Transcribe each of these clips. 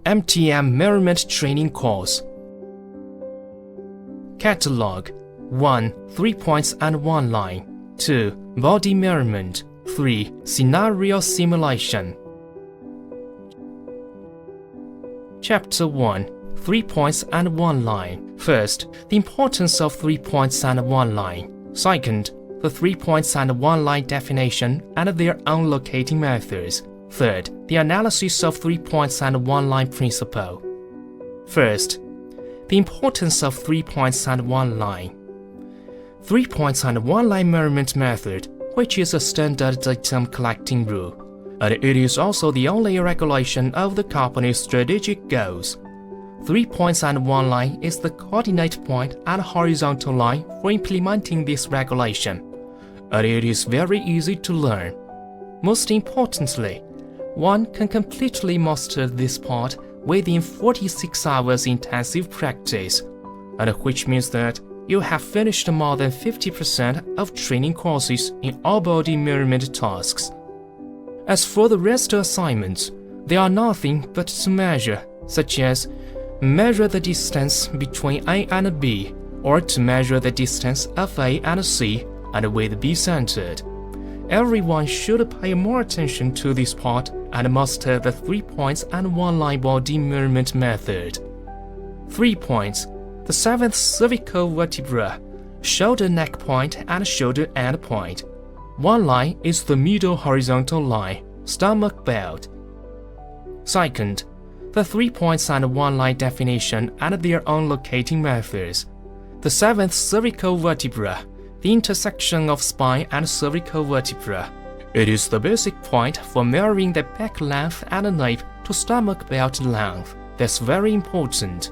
MTM Measurement Training Course. Catalog 1. 3 points and 1 line. 2. Body measurement. 3. Scenario simulation. Chapter 1. 3 points and 1 line. First, the importance of 3 points and 1 line. Second, the 3 points and 1 line definition and their own locating methods. Third, the analysis of 3 points and 1 line principle. First, the importance of 3 points and 1 line. 3 points and 1 line measurement method, which is a standard datum collecting rule, and it is also the only regulation of the company's strategic goals. 3 points and 1 line is the coordinate point and horizontal line for implementing this regulation, and it is very easy to learn. Most importantly, one can completely master this part within 46 hours intensive practice, and which means that you have finished more than 50% of training courses in all body measurement tasks. As for the rest assignments, they are nothing but to measure, such as measure the distance between A and B, or to measure the distance of A and C and with B centered. Everyone should pay more attention to this part and master the 3 points and 1 line body measurement method. 3 points: the 7th cervical vertebra, shoulder neck point and shoulder end point. 1 line is the middle horizontal line, stomach belt. Second, the 3 points and 1 line definition and their own locating methods. The 7th cervical vertebra, the intersection of spine and cervical vertebra. It is the basic point for measuring the back length and nape to stomach belt length. That's very important.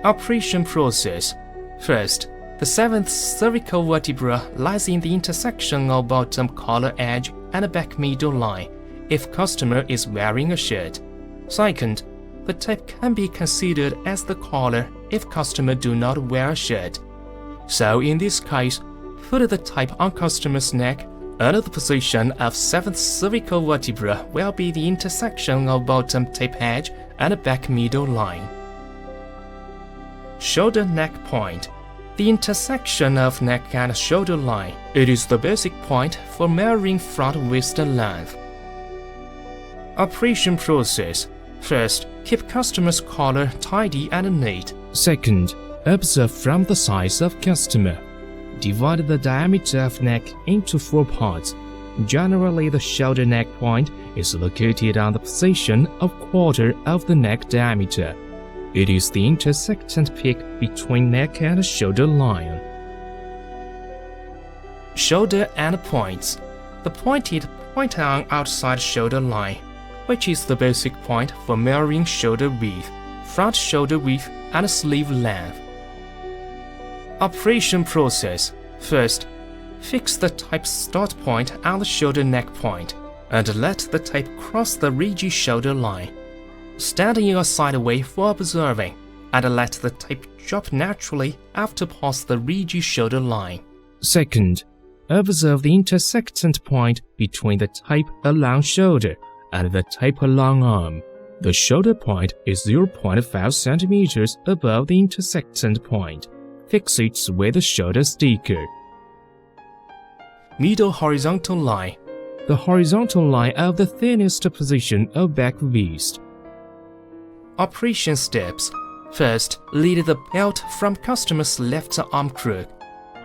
Operation process. First, the 7th cervical vertebra lies in the intersection of bottom collar edge and back middle line if customer is wearing a shirt. Second, the tape can be considered as the collar if customer do not wear a shirt. So in this case, put the tape on customer's neck, and the position of 7th cervical vertebra will be the intersection of bottom tape edge and back middle line. Shoulder neck point, the intersection of neck and shoulder line. It is the basic point for measuring front waist length. Operation process. First, keep customer's collar tidy and neat. Second, observe from the size of customer. Divide the diameter of neck into 4 parts. Generally, the shoulder neck point is located on the position of quarter of the neck diameter. It is the intersectant peak between neck and shoulder line. Shoulder end points, the pointed point on outside shoulder line, which is the basic point for measuring shoulder width, front shoulder width, and sleeve length. Operation process. First, fix the tape start point on the shoulder neck point, and let the tape cross the ridgy shoulder line. Stand in a side way for observing, and let the tape drop naturally after past the ridgy shoulder line. Second, observe the intersectant point between the tape along shoulder and the tape along arm. The shoulder point is 0.5 centimeters above the intersectant point. Fix it with a shoulder sticker. Middle horizontal line, the horizontal line of the thinnest position of back waist. Operation steps. First, lead the belt from customer's left arm crook.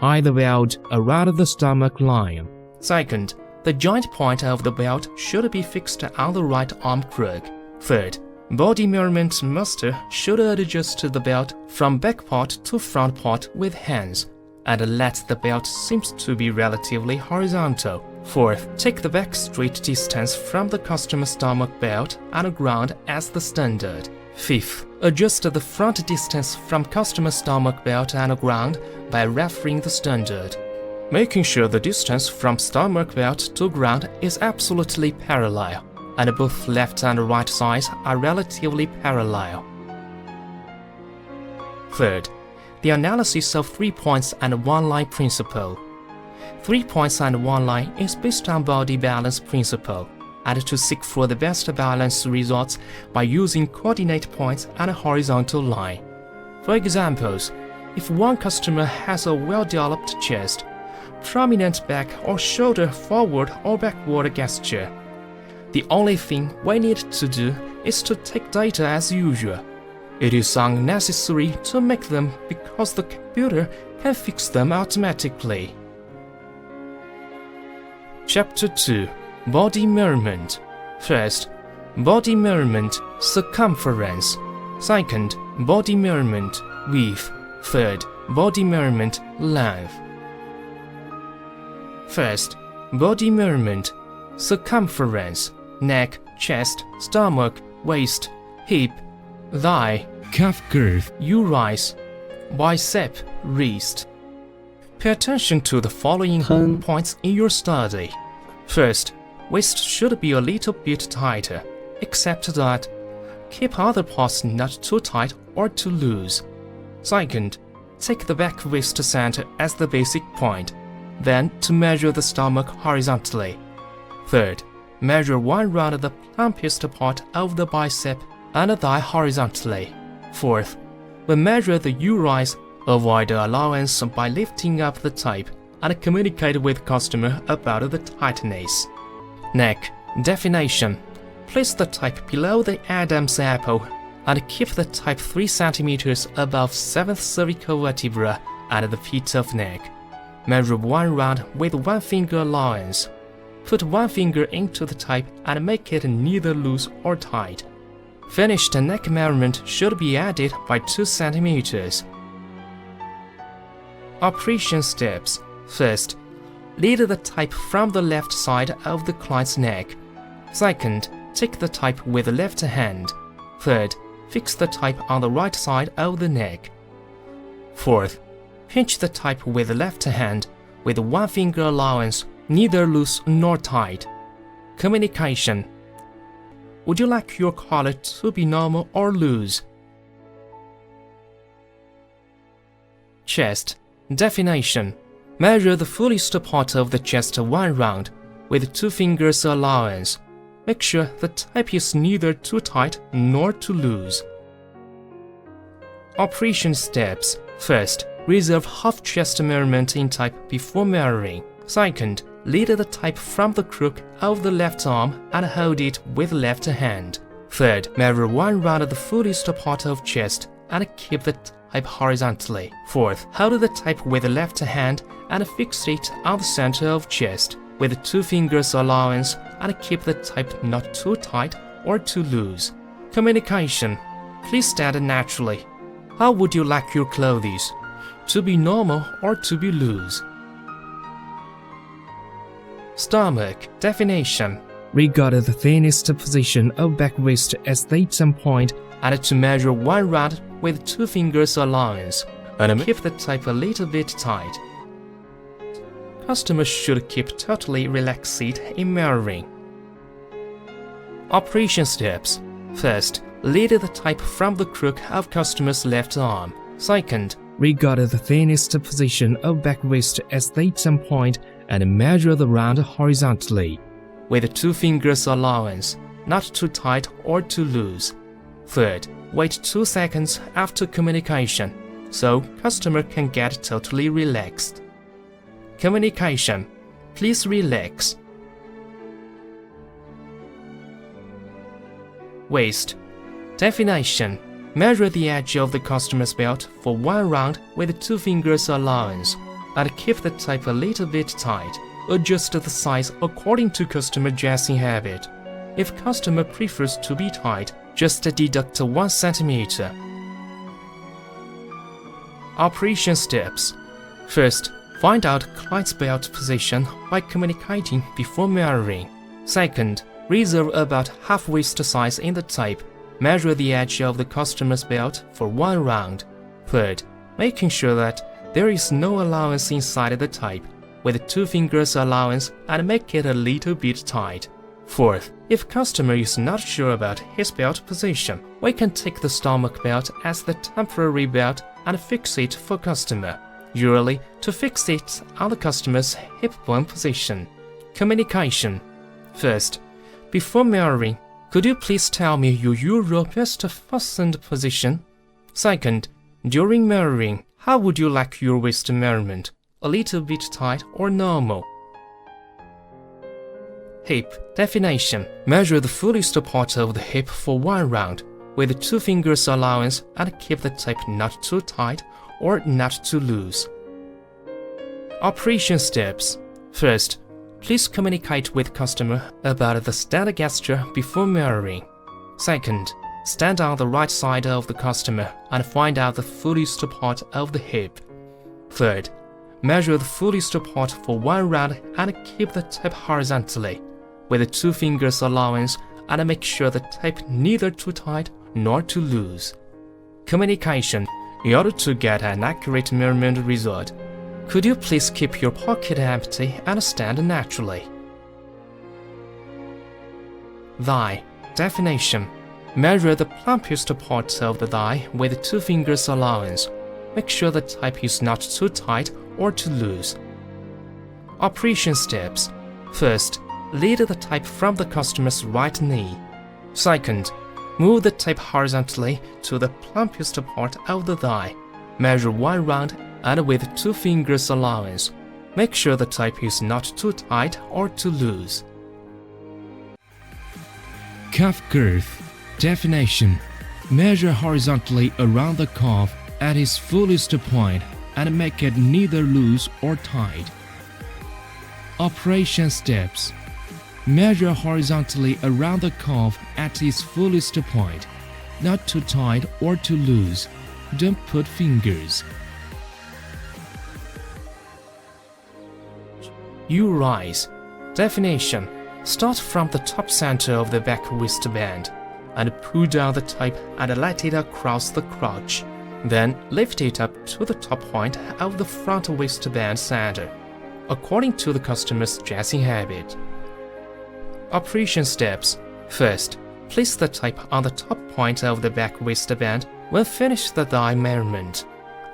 Tie the belt around the stomach line. Second, the joint point of the belt should be fixed on the right arm crook. Third, body measurement master should adjust the belt from back part to front part with hands, and let the belt seem to be relatively horizontal. Fourth, take the back straight distance from the customer's stomach belt and ground as the standard. Fifth, adjust the front distance from customer's stomach belt and ground by referring the standard, making sure the distance from stomach belt to ground is absolutely parallel, and both left and right sides are relatively parallel. Third, the analysis of 3 points and 1 line principle. 3 points and 1 line is based on body balance principle, and to seek for the best balanced results by using coordinate points and a horizontal line. For examples, if one customer has a well-developed chest, prominent back or shoulder forward or backward gesture, the only thing we need to do is to take data as usual. It is unnecessary to make them because the computer can fix them automatically. Chapter 2. Body measurement. First, body measurement circumference. Second, body measurement width. Third, body measurement length. First, body measurement circumference. Neck, chest, stomach, waist, hip, thigh, calf girth, uterus, bicep, wrist. Pay attention to the following points in your study. First, waist should be a little bit tighter, except that keep other parts not too tight or too loose. Second, take the back waist center as the basic point, then to measure the stomach horizontally. Third, measure one round of the plumpest part of the bicep and the thigh horizontally. Fourth, when measure the uterus, avoid allowance by lifting up the tape and communicate with customer about the tightness. Neck definition. Place the tape below the Adam's apple and keep the tape 3 cm above 7th cervical vertebra at the pit of neck. Measure one round with 1 finger allowance. Put 1 finger into the tape and make it neither loose or tight. Finished neck measurement should be added by 2 cm. Operation steps. First, lead the tape from the left side of the client's neck. Second, take the tape with the left hand. Third, fix the tape on the right side of the neck. Fourth, pinch the tape with the left hand with 1 finger allowance, neither loose nor tight. Communication. Would you like your collar to be normal or loose? Chest definition. Measure the fullest part of the chest 1 round with 2 fingers allowance. Make sure the tape is neither too tight nor too loose. Operation steps. First, reserve half chest measurement in tape before measuring. Second, lead the tape from the crook of the left arm and hold it with left hand. Third, measure 1 round of the fullest part of chest and keep the tape horizontally. Fourth, hold the tape with the left hand and fix it on the center of chest with 2 fingers allowance and keep the tape not too tight or too loose. Communication. Please stand naturally. How would you like your clothes? To be normal or to be loose? Stomach definition. Regard the thinnest position of back waist as the atom point and to measure 1 round with 2 fingers allowance and keep the tape a little bit tight. Customers should keep totally relaxed in measuring. Operation steps. First, lead the tape from the crook of customer's left arm. Second, regard the thinnest position of back waist as the atom point and measure the round horizontally with 2 fingers allowance, not too tight or too loose. Third, wait 2 seconds after communication so customer can get totally relaxed. Communication. Please relax. Waist definition. Measure the edge of the customer's belt for 1 round with 2 fingers allowance and keep the tape a little bit tight. Adjust the size according to customer dressing habit. If customer prefers to be tight, just deduct 1 cm. Operation steps. First, find out client's belt position by communicating before measuring. Second, reserve about half waist size in the tape. Measure the edge of the customer's belt for 1 round. Third, making sure that there is no allowance inside the tape, with 2 fingers allowance and make it a little bit tight. Fourth, if customer is not sure about his belt position, we can take the stomach belt as the temporary belt and fix it for customer, usually to fix it on the customer's hip bone position. Communication. First, Before measuring, could you please tell me your best fastened position? Second, during measuring, how would you like your waist measurement? A little bit tight or normal? Hip definition. Measure the fullest part of the hip for 1 round with 2 fingers allowance and keep the tape not too tight or not too loose. Operation steps. First, please communicate with customer about the standard gesture before measuring. Second, stand on the right side of the customer and find out the fullest part of the hip. Third, measure the fullest part for 1 round and keep the tape horizontally with 2 fingers allowance and make sure the tape neither too tight nor too loose. Communication. In order to get an accurate measurement result, could you please keep your pocket empty and stand naturally? Thigh definition. Measure the plumpest part of the thigh with 2 fingers allowance. Make sure the tape is not too tight or too loose. Operation steps. First, lead the tape from the customer's right knee. Second, move the tape horizontally to the plumpest part of the thigh. Measure 1 round and with 2 fingers allowance. Make sure the tape is not too tight or too loose. Calf girth definition. Measure horizontally around the calf at its fullest point and make it neither loose or tight. Operation steps. Measure horizontally around the calf at its fullest point, not too tight or too loose. Don't put fingers. U-rise definition. Start from the top center of the back waistband and pull down the tape and let it across the crotch. Then lift it up to the top point of the front waistband center, according to the customer's dressing habit. Operation steps. First, place the tape on the top point of the back waistband when finish the thigh measurement.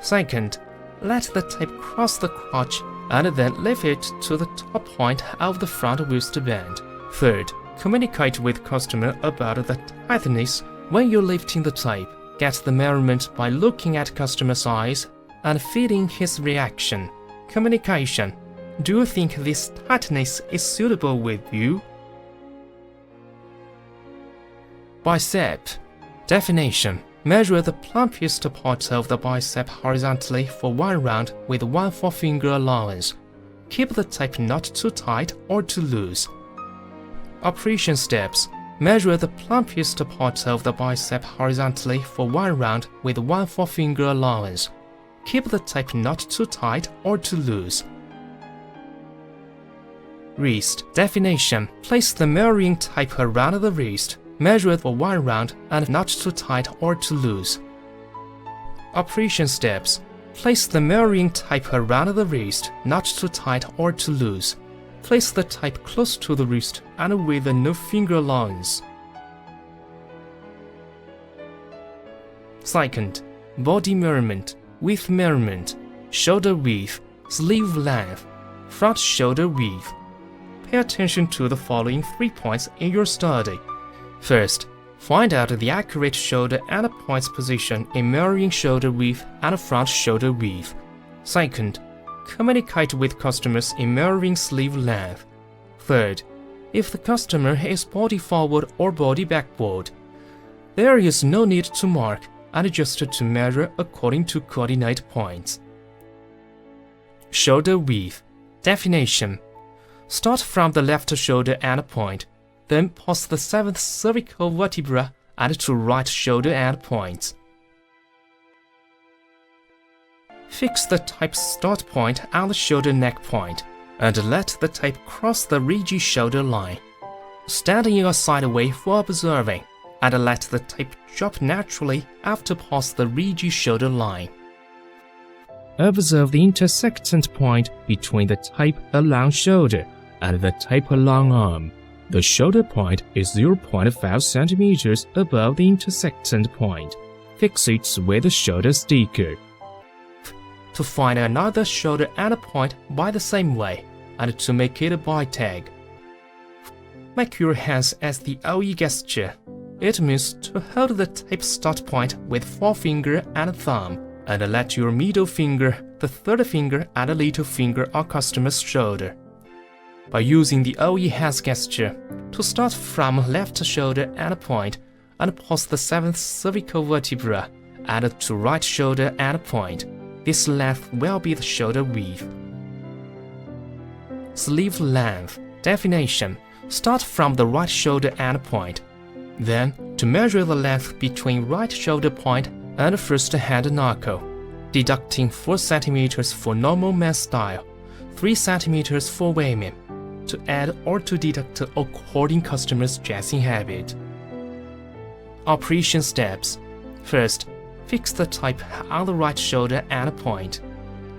Second, let the tape cross the crotch and then lift it to the top point of the front waistband. Third, communicate with customer about the tightness when you're lifting the tape. Get the measurement by looking at customer's eyes and feeling his reaction. Communication. Do you think this tightness is suitable with you? Bicep definition. Measure the plumpest part of the bicep horizontally for 1 round with 1 forefinger allowance. Keep the tape not too tight or too loose. Operation steps. Measure the plumpest part of the bicep horizontally for 1 round with 1 forefinger allowance. Keep the tape not too tight or too loose. Wrist definition. Place the measuring tape around the wrist. Measure for 1 round and not too tight or too loose. Operation steps. Place the measuring tape around the wrist, not too tight or too loose. Place the tape close to the wrist and with no finger allowance. Second, body measurement, width measurement, shoulder width, sleeve length, front shoulder width. Pay attention to the following 3 points in your study. First, find out the accurate shoulder and points position in measuring shoulder width and front shoulder width. Second, communicate with customers in measuring sleeve length. Third, if the customer is body forward or body backward, there is no need to mark and adjust to measure according to coordinate points. Shoulder width definition. Start from the left shoulder end point. Then pass the 7th cervical vertebra and to right shoulder end points. Fix the tape start point on the shoulder neck point and let the tape cross the ridgy shoulder line. Stand in a side way for observing and let the tape drop naturally after pass the ridgy shoulder line. Observe the intersecting point between the tape along shoulder and the tape along arm. The shoulder point is 0.5 centimeters above the intersecting point. Fix it with a shoulder sticker. To find another shoulder end point by the same way, and to make it a by tag. Make your hands as the OE gesture. It means to hold the tape start point with forefinger and thumb, and let your middle finger, the third finger, and the little finger on customer's shoulder. By using the OE hands gesture, to start from left shoulder and point, and pause the 7th cervical vertebra, and to right shoulder and point. This length will be the shoulder width. Sleeve length. Definition. Start from the right shoulder and point. Then, to measure the length between right shoulder point and first hand knuckle, deducting 4 cm for normal man style, 3 cm for women, to add or to deduct according customer's dressing habit. Operation steps. First, fix the tape on the right shoulder and point.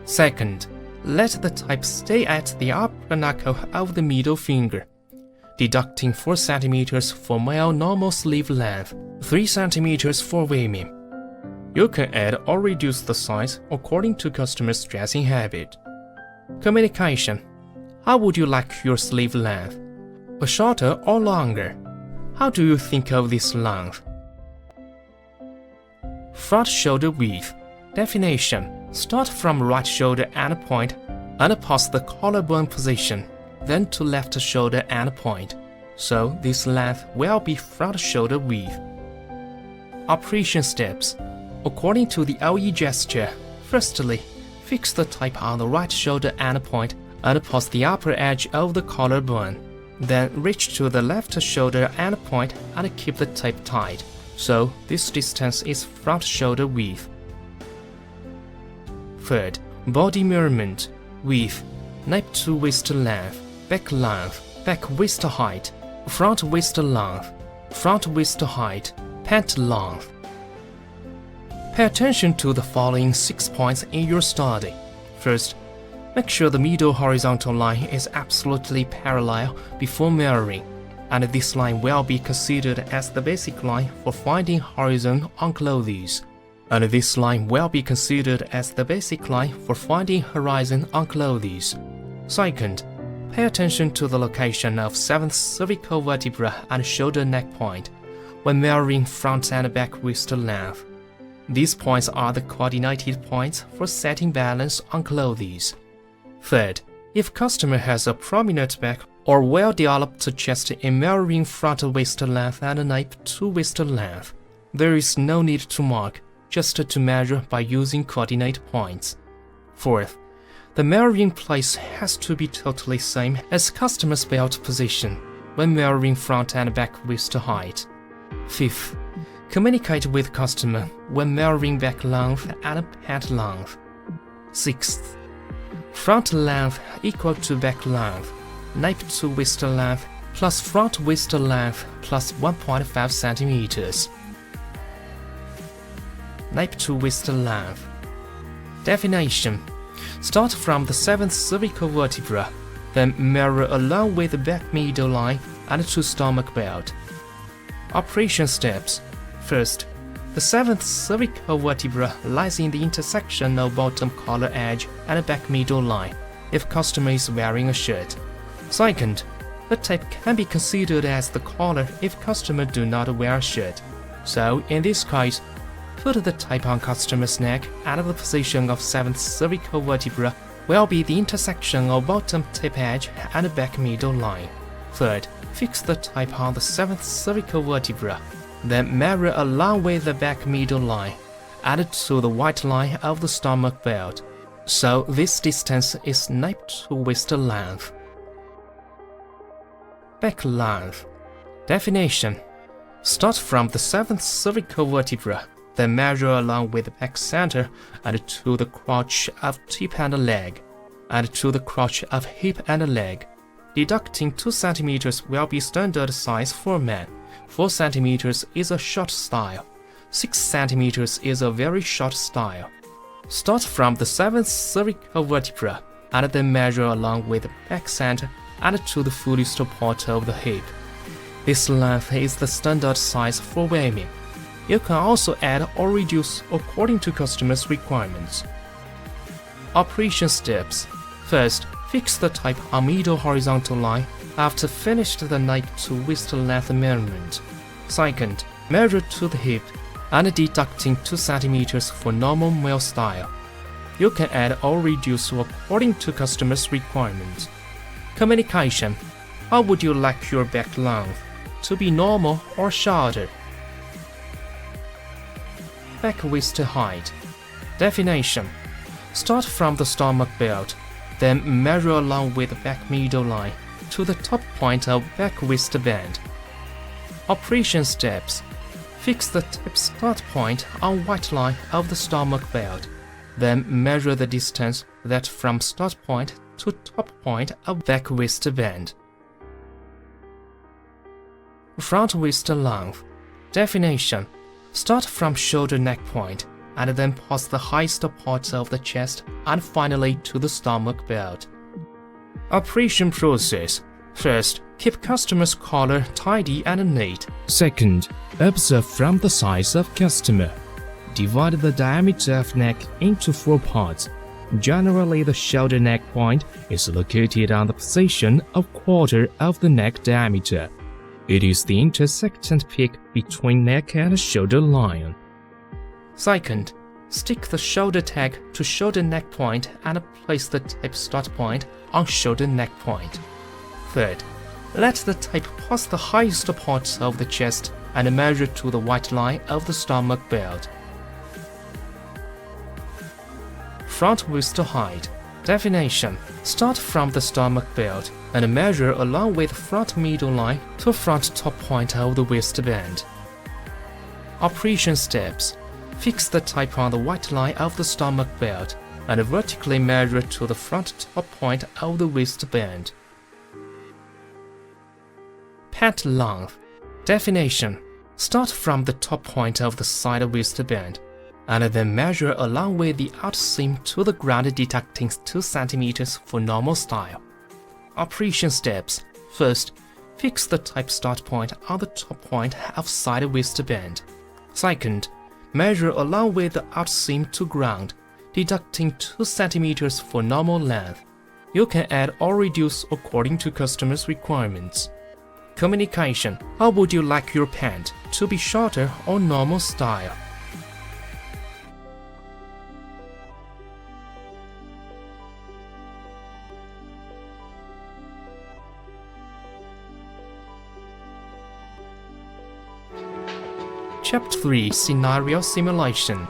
Second, let the tape stay at the upper knuckle of the middle finger, deducting 4 cm for male normal sleeve length, 3 cm for women. You can add or reduce the size according to customer's dressing habit. Communication. How would you like your sleeve length? A shorter or longer? How do you think of this length? Front shoulder width. Definition. Start from right shoulder and point, and pause the collarbone position, then to left shoulder and point. So this length will be front shoulder width. Operation steps. According to the OE gesture, firstly, fix the tape on the right shoulder and point, and pause the upper edge of the collarbone. Then reach to the left shoulder and point and keep the tape tight. So this distance is front shoulder width. Third, body measurement. Width, nape to waist length, back waist height, front waist length, front waist height, pant length. Pay attention to the following 6 points in your study. First, make sure the middle horizontal line is absolutely parallel before measuring, and this line will be considered as the basic line for finding horizon on clothes. And this line will be considered as the basic line for finding horizon on clothes. Second, pay attention to the location of 7th cervical vertebra and shoulder neck point when measuring front and back waist length. These points are the coordinated points for setting balance on clothes. Third, if customer has a prominent back or well-developed chest in measuring front waist length and nape to waist length, there is no need to mark, just to measure by using coordinate points. Fourth, the measuring place has to be totally same as customer's belt position when measuring front and back waist height. Fifth, communicate with customer when measuring back length and pant length. Sixth, front length equal to back length, nape to waist length plus front waist length plus 1.5 cm. Nape to waist length. Definition. Start from the 7th cervical vertebra, then measure along with the back middle line and to stomach belt. Operation steps. First, the 7th cervical vertebra lies in the intersection of bottom collar edge and back middle line if customer is wearing a shirt. Second, the tape can be considered as the collar if customer do not wear a shirt. So in this case, put the tape on customer's neck and the position of 7th cervical vertebra will be the intersection of bottom tape edge and back middle line. Third, fix the tape on the 7th cervical vertebra, then measure along with the back middle line and to the white line of the stomach belt. So this distance is nape to waist length. Back length. Definition. Start from the 7th cervical vertebra, then measure along with the back center and to the crotch of hip and leg, and to the crotch of hip and leg. Deducting 2 cm will be standard size for men. 4 cm is a short style. 6 cm is a very short style. Start from the 7th cervical vertebra and then measure along with the back center and to the fullest point of the hip. This length is the standard size for women. You can also add or reduce according to customer's requirements. Operation steps. First, fix the tape on middle horizontal line After finished the neck to waist length measurement. Second, measure to the hip and deducting 2 cm for normal male style. You can add or reduce according to customer's requirements. Communication. How would you like your back length? To be normal or shorter? Back waist height. Definition. Start from the stomach belt, then measure along with the back middle line to the top point of back waistband. Operation steps. Fix the tip start point on white line of the stomach belt, then measure the distance that from start point to top point of back waistband. Front waist length. Definition. Start from shoulder neck point and then pass the highest part of the chest and finally to the stomach belt. Operation process. First, keep customer's collar tidy and neat. Second, observe from the size of customer. Divide the diameter of neck into 4 parts. Generally, the shoulder neck point is located on the position of quarter of the neck diameter. It is the intersectant peak between neck and shoulder line. Second, stick the shoulder tag to shoulder neck point and place the tape start point on shoulder neck point. Third, let the tape pass the highest part of the chest and measure to the white line of the stomach belt. Front waist height. Definition. Start from the stomach belt and measure along with front middle line to front top point of the waistband. Operation steps. Fix the tape on the white line of the stomach belt and vertically measure to the front top point of the waistband. Pant length. Definition. Start from the top point of the side waistband and then measure along with the outseam to the ground, deducting 2 cm for normal style. Operation steps. First, fix the tape start point on the top point of side waistband. Second, measure along with the outseam to ground, deducting 2 cm for normal length. You can add or reduce according to customer's requirements. Communication. How would you like your pant? To be shorter or normal style? Chapter 3 Scenario Simulation.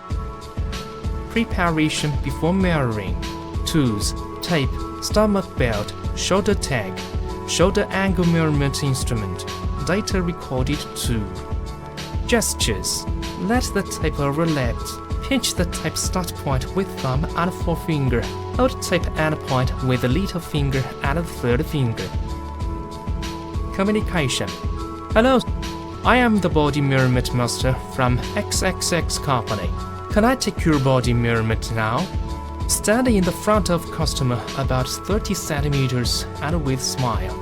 Preparation before measuring. Tools: tape, stomach belt, shoulder tag, shoulder angle measurement instrument, data recorded tool. Gestures: let the tape overlap. Pinch the tape start point with thumb and forefinger. Hold tape end point with the little finger and the third finger. Communication. Hello, I am the body measurement master from XXX company. Can I take your body measurement now? Stand in the front of customer about 30 centimeters and with smile.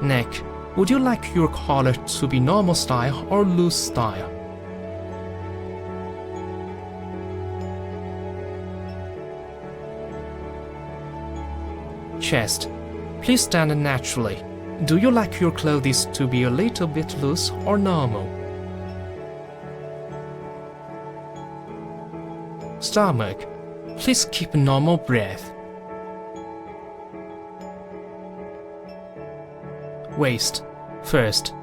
Neck. Would you like your collar to be normal style or loose style? Chest. Please stand naturally. Do you like your clothes to be a little bit loose or normal? Stomach. Please keep normal breath. Waist. First,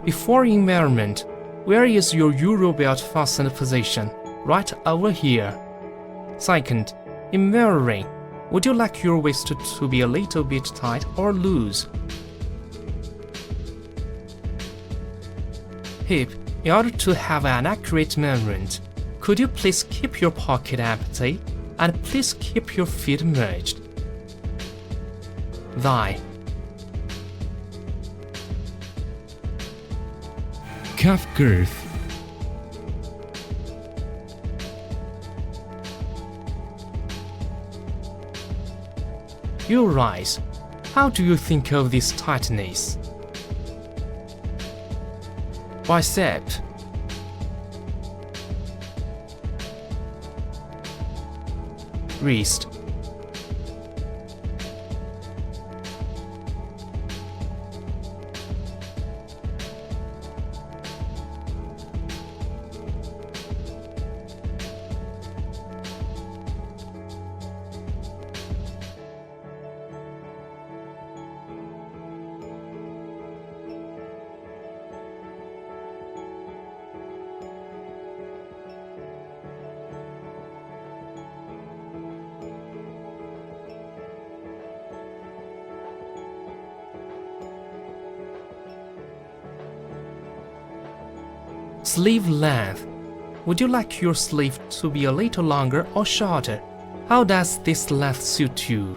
before in measurement, where is your Euro belt fastened position? Right over here. Second, in measuring, would you like your waist to be a little bit tight or loose? Hip. In order to have an accurate measurement, could you please keep your pocket empty and please keep your feet merged? Thigh. Calf girth. Your rise. How do you think of this tightness? Bicep. Wrist. Sleeve length. Would you like your sleeve to be a little longer or shorter? How does this length suit you?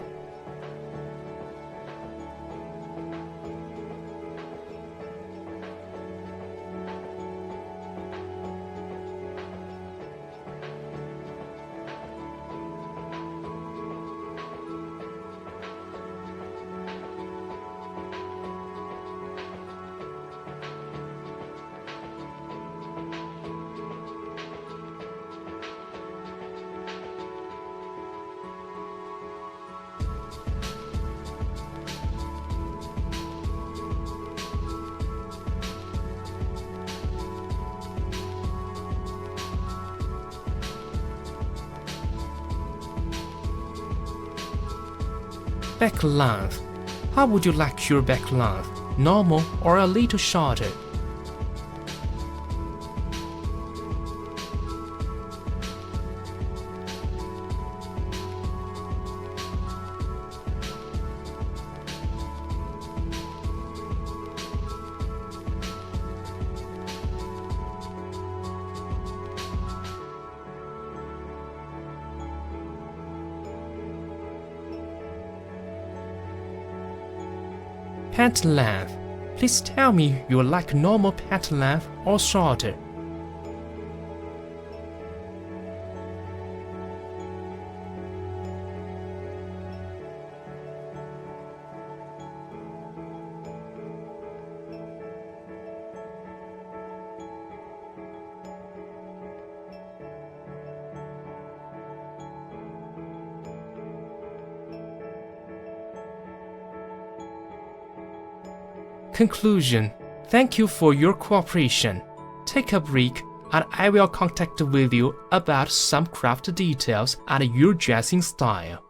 Back length. How would you like your back length? Normal or a little shorter? Pant length. Please tell me you like normal pant length or shorter. Conclusion. Thank you for your cooperation. Take a break and I will contact with you about some craft details and your dressing style.